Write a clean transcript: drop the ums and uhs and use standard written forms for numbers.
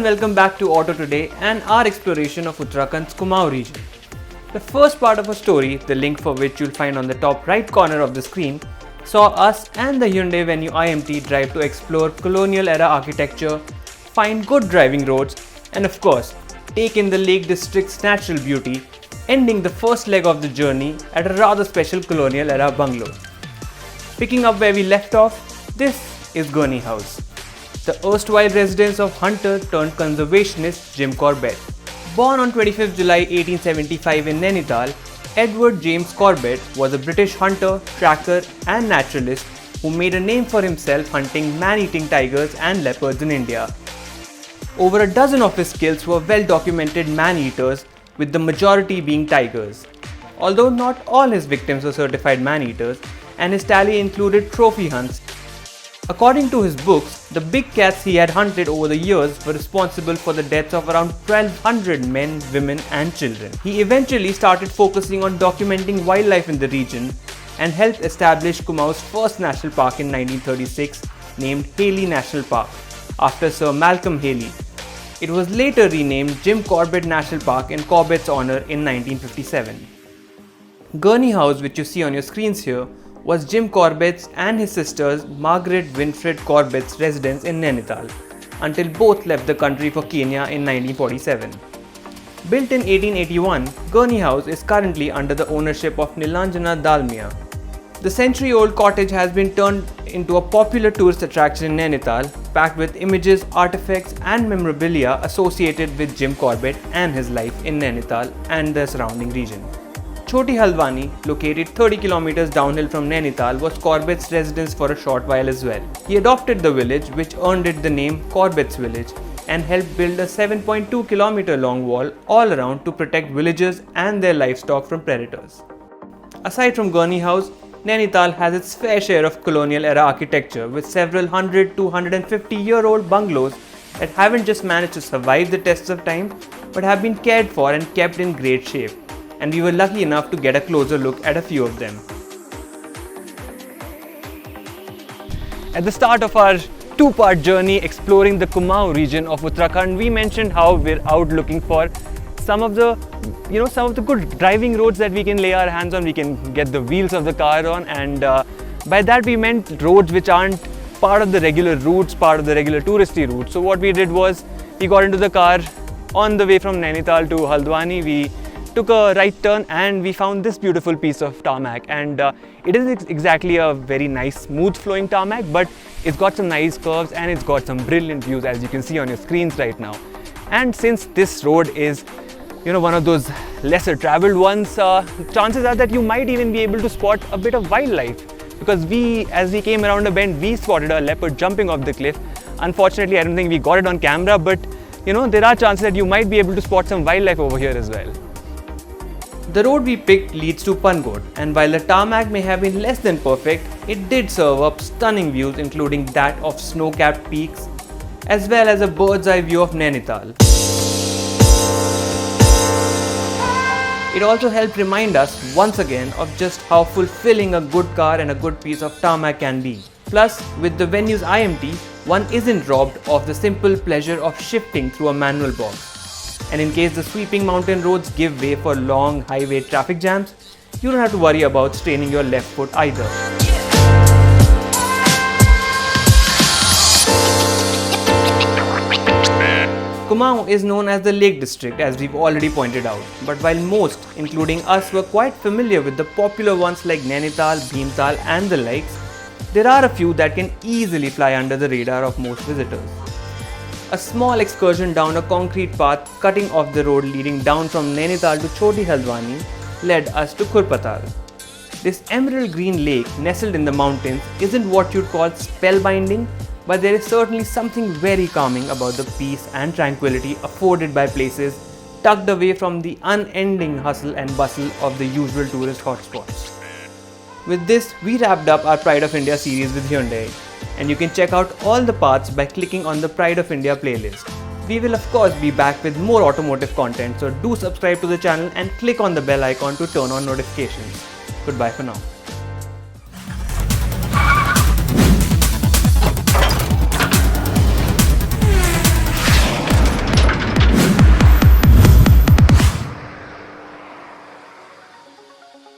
and welcome back to AutoToday and our exploration of Uttarakhand's Kumaon region. The first part of our story, the link for which you'll find on the top right corner of the screen, saw us and the Hyundai Venue IMT drive to explore colonial-era architecture, find good driving roads, and of course, take in the Lake District's natural beauty, ending the first leg of the journey at a rather special colonial-era bungalow. Picking up where we left off, this is GURNEY House, the erstwhile residence of hunter-turned-conservationist Jim Corbett. Born on 25th July 1875 in Nainital, Edward James Corbett was a British hunter, tracker and naturalist who made a name for himself hunting man-eating tigers and leopards in India. Over a dozen of his kills were well-documented man-eaters, with the majority being tigers. Although not all his victims were certified man-eaters, and his tally included trophy hunts. According to his books, the big cats he had hunted over the years were responsible for the deaths of around 1,200 men, women and children. He eventually started focusing on documenting wildlife in the region and helped establish Kumaon's first national park in 1936, named HAILEY National Park, after Sir Malcolm Hailey. It was later renamed Jim Corbett National Park in Corbett's honor in 1957. GURNEY House, which you see on your screens here, was Jim Corbett's and his sister's Margaret Winfred Corbett's residence in Nainital, until both left the country for Kenya in 1947. Built in 1881, GURNEY House is currently under the ownership of Nilanjana Dalmia. The century-old cottage has been turned into a popular tourist attraction in Nainital, packed with images, artifacts and memorabilia associated with Jim Corbett and his life in Nainital and the surrounding region. CHHOTI HALDWANI, located 30 kilometers downhill from Nainital, was Corbett's residence for a short while as well. He adopted the village, which earned it the name Corbett's Village, and helped build a 7.2 kilometer long wall all around to protect villagers and their livestock from predators. Aside from GURNEY House, Nainital has its fair share of colonial-era architecture, with several 100 to 150-year-old bungalows that haven't just managed to survive the tests of time, but have been cared for and kept in great shape. And we were lucky enough to get a closer look at a few of them. At the start of our two-part journey exploring the Kumaon region of Uttarakhand, we mentioned how we're out looking for some of the good driving roads that we can lay our hands on, we can get the wheels of the car on, and by that we meant roads which aren't part of the regular routes, part of the regular touristy routes. So what we did was, we got into the car on the way from Nainital to Haldwani. We took a right turn and we found this beautiful piece of tarmac, and it isn't exactly a very nice smooth flowing tarmac, but it's got some nice curves and it's got some brilliant views, as you can see on your screens right now. And since this road is one of those lesser traveled ones, chances are that you might even be able to spot a bit of wildlife, because as we came around a bend, we spotted a leopard jumping off the cliff. Unfortunately, I don't think we got it on camera, but there are chances that you might be able to spot some wildlife over here as well. The road we picked leads to Pangot, and while the tarmac may have been less than perfect, it did serve up stunning views, including that of snow-capped peaks, as well as a bird's eye view of Nainital. It also helped remind us once again of just how fulfilling a good car and a good piece of tarmac can be. Plus, with the Venue's IMT, one isn't robbed of the simple pleasure of shifting through a manual box. And in case the sweeping mountain roads give way for long highway traffic jams, you don't have to worry about straining your left foot either. Kumaon is known as the Lake District, as we've already pointed out, but while most, including us, were quite familiar with the popular ones like Nainital, Bhimtal and the likes, there are a few that can easily fly under the radar of most visitors. A small excursion down a concrete path cutting off the road leading down from Nainital to CHHOTI HALDWANI led us to KHURPATAL. This emerald green lake nestled in the mountains isn't what you'd call spellbinding, but there is certainly something very calming about the peace and tranquility afforded by places tucked away from the unending hustle and bustle of the usual tourist hotspots. With this, we wrapped up our Pride of India series with Hyundai, and you can check out all the parts by clicking on the Pride of India playlist. We will of course be back with more automotive content, so do subscribe to the channel and click on the bell icon to turn on notifications. Goodbye for now.